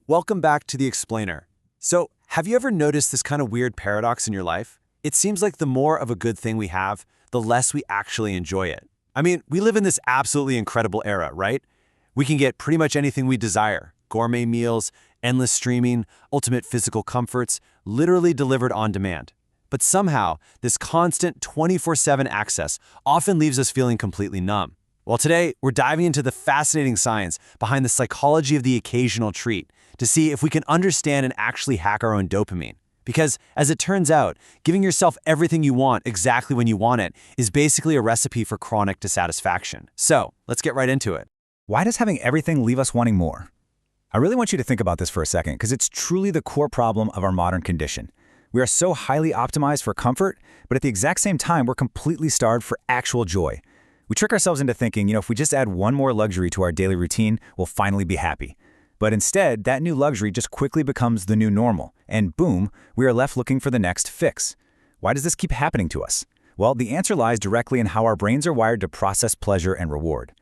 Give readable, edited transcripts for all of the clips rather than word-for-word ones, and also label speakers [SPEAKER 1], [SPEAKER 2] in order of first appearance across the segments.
[SPEAKER 1] Welcome back to The Explainer. So, have you ever noticed this kind of weird paradox in your life? It seems like the more of a good thing we have, the less we actually enjoy it. I mean, we live in this absolutely incredible era, right? We can get pretty much anything we desire. Gourmet meals, endless streaming, ultimate physical comforts, literally delivered on demand. But somehow, this constant 24/7 access often leaves us feeling completely numb. Well, today, we're diving into the fascinating science behind the psychology of the occasional treat to see if we can understand and actually hack our own dopamine. Because, as it turns out, giving yourself everything you want exactly when you want it is basically a recipe for chronic dissatisfaction. So, let's get right into it.
[SPEAKER 2] Why does having everything leave us wanting more? I really want you to think about this for a second because it's truly the core problem of our modern condition. We are so highly optimized for comfort, but at the exact same time, we're completely starved for actual joy. We trick ourselves into thinking, if we just add one more luxury to our daily routine, we'll finally be happy. But instead, that new luxury just quickly becomes the new normal, and boom, we are left looking for the next fix. Why does this keep happening to us? Well, the answer lies directly in how our brains are wired to process pleasure and reward.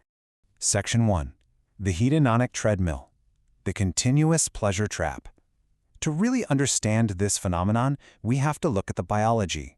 [SPEAKER 3] Section 1. The hedonic treadmill. The continuous pleasure trap. To really understand this phenomenon, we have to look at the biology.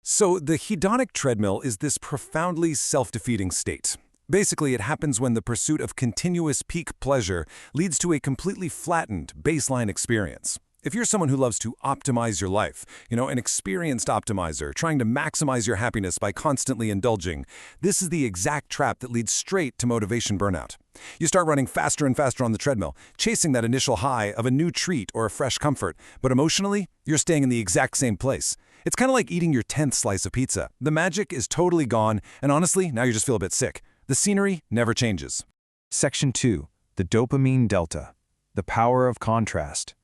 [SPEAKER 3] So, the hedonic treadmill is this profoundly self-defeating state. Basically, it happens when the pursuit of continuous peak pleasure leads to a completely flattened baseline experience. If you're someone who loves to optimize your life, an experienced optimizer trying to maximize your happiness by constantly indulging, this is the exact trap that leads straight to motivation burnout. You start running faster and faster on the treadmill, chasing that initial high of a new treat or a fresh comfort, but emotionally, you're staying in the exact same place. It's kind of like eating your 10th slice of pizza. The magic is totally gone, and honestly, now you just feel a bit sick. The scenery never changes. Section 2. The dopamine delta. The power of contrast.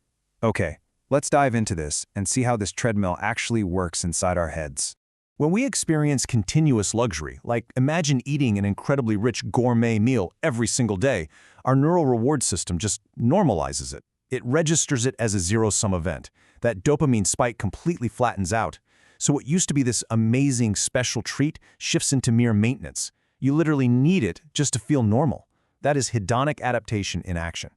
[SPEAKER 3] Okay, let's dive into this and see how this treadmill actually works inside our heads.
[SPEAKER 4] When we experience continuous luxury, like imagine eating an incredibly rich gourmet meal every single day, our neural reward system just normalizes it. It registers it as a zero-sum event. That dopamine spike completely flattens out. So what used to be this amazing special treat shifts into mere maintenance. You literally need it just to feel normal. That is hedonic adaptation in action.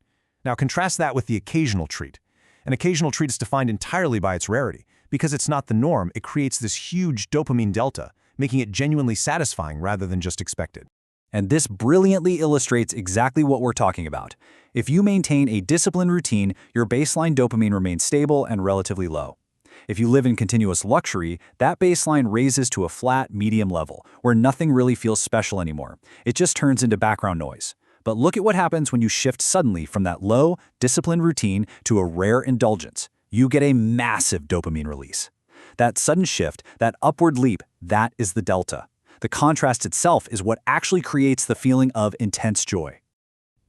[SPEAKER 4] Now contrast that with the occasional treat. An occasional treat is defined entirely by its rarity. Because it's not the norm, it creates this huge dopamine delta, making it genuinely satisfying rather than just expected.
[SPEAKER 2] And this brilliantly illustrates exactly what we're talking about. If you maintain a disciplined routine, your baseline dopamine remains stable and relatively low. If you live in continuous luxury, that baseline raises to a flat, medium level, where nothing really feels special anymore. It just turns into background noise. But look at what happens when you shift suddenly from that low, disciplined routine to a rare indulgence. You get a massive dopamine release. That sudden shift, that upward leap, that is the delta. The contrast itself is what actually creates the feeling of intense joy.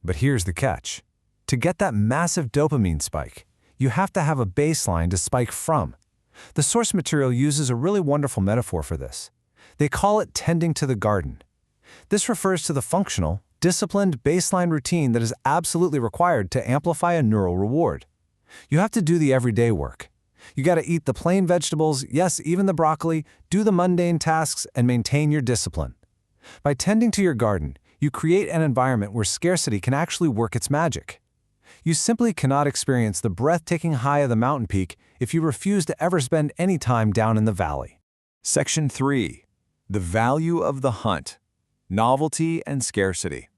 [SPEAKER 3] But here's the catch. To get that massive dopamine spike, you have to have a baseline to spike from. The source material uses a really wonderful metaphor for this. They call it tending to the garden. This refers to the functional, disciplined baseline routine that is absolutely required to amplify a neural reward. You have to do the everyday work. You got to eat the plain vegetables, yes, even the broccoli, do the mundane tasks, and maintain your discipline. By tending to your garden, you create an environment where scarcity can actually work its magic. You simply cannot experience the breathtaking high of the mountain peak if you refuse to ever spend any time down in the valley.
[SPEAKER 4] Section 3. The value of the hunt. Novelty and scarcity.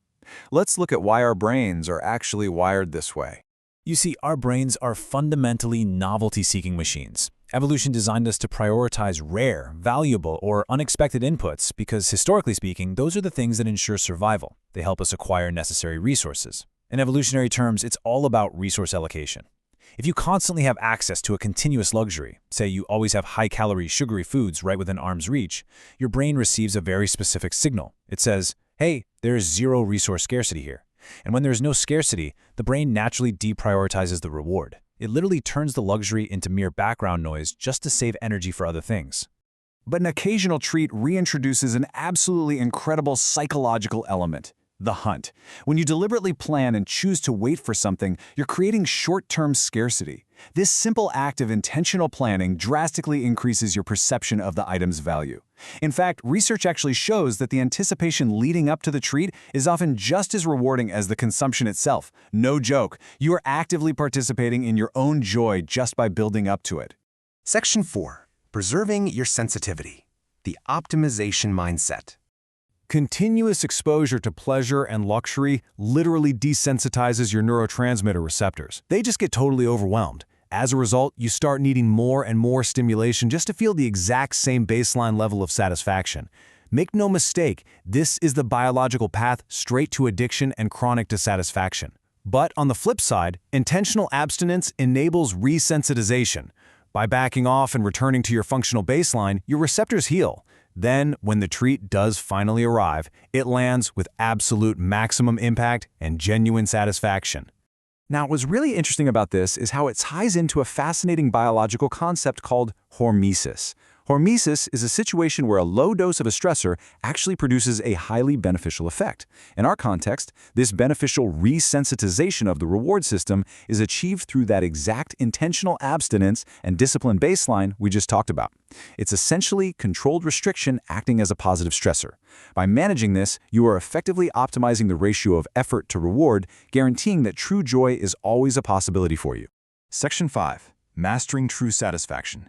[SPEAKER 4] Let's look at why our brains are actually wired this way.
[SPEAKER 5] You see, our brains are fundamentally novelty-seeking machines. Evolution designed us to prioritize rare, valuable, or unexpected inputs because, historically speaking, those are the things that ensure survival. They help us acquire necessary resources. In evolutionary terms, it's all about resource allocation. If you constantly have access to a continuous luxury, say you always have high-calorie, sugary foods right within arm's reach, your brain receives a very specific signal. It says, hey, there is zero resource scarcity here. And when there is no scarcity, the brain naturally deprioritizes the reward. It literally turns the luxury into mere background noise just to save energy for other things.
[SPEAKER 4] But an occasional treat reintroduces an absolutely incredible psychological element. The hunt. When you deliberately plan and choose to wait for something, you're creating short-term scarcity.
[SPEAKER 2] This simple act of intentional planning drastically increases your perception of the item's value. In fact, research actually shows that the anticipation leading up to the treat is often just as rewarding as the consumption itself. No joke, you are actively participating in your own joy just by building up to it.
[SPEAKER 3] Section 4. Preserving your sensitivity. The optimization mindset.
[SPEAKER 4] Continuous exposure to pleasure and luxury literally desensitizes your neurotransmitter receptors. They just get totally overwhelmed. As a result, you start needing more and more stimulation just to feel the exact same baseline level of satisfaction. Make no mistake, this is the biological path straight to addiction and chronic dissatisfaction. But on the flip side, intentional abstinence enables resensitization. By backing off and returning to your functional baseline, your receptors heal. Then, when the treat does finally arrive, it lands with absolute maximum impact and genuine satisfaction.
[SPEAKER 2] Now, what's really interesting about this is how it ties into a fascinating biological concept called hormesis. Hormesis is a situation where a low dose of a stressor actually produces a highly beneficial effect. In our context, this beneficial resensitization of the reward system is achieved through that exact intentional abstinence and discipline baseline we just talked about. It's essentially controlled restriction acting as a positive stressor. By managing this, you are effectively optimizing the ratio of effort to reward, guaranteeing that true joy is always a possibility for you.
[SPEAKER 5] Section 5. Mastering True Satisfaction.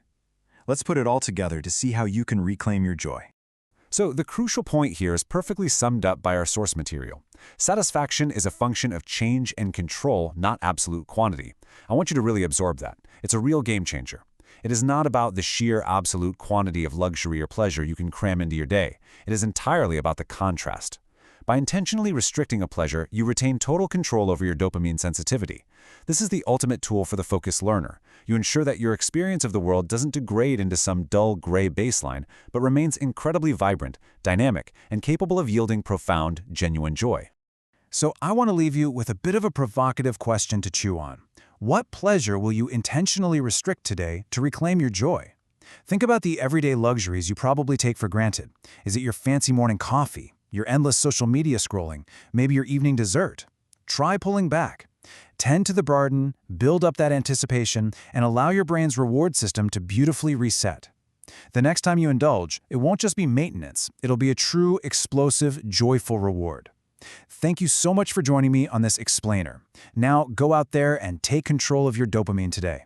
[SPEAKER 5] Let's put it all together to see how you can reclaim your joy.
[SPEAKER 1] So the crucial point here is perfectly summed up by our source material. Satisfaction is a function of change and control, not absolute quantity. I want you to really absorb that. It's a real game changer. It is not about the sheer absolute quantity of luxury or pleasure you can cram into your day. It is entirely about the contrast. By intentionally restricting a pleasure, you retain total control over your dopamine sensitivity. This is the ultimate tool for the focused learner. You ensure that your experience of the world doesn't degrade into some dull gray baseline, but remains incredibly vibrant, dynamic, and capable of yielding profound, genuine joy.
[SPEAKER 4] So I want to leave you with a bit of a provocative question to chew on. What pleasure will you intentionally restrict today to reclaim your joy? Think about the everyday luxuries you probably take for granted. Is it your fancy morning coffee? Your endless social media scrolling, maybe your evening dessert? Try pulling back. Tend to the garden, build up that anticipation, and allow your brain's reward system to beautifully reset. The next time you indulge, it won't just be maintenance. It'll be a true, explosive, joyful reward. Thank you so much for joining me on this explainer. Now go out there and take control of your dopamine today.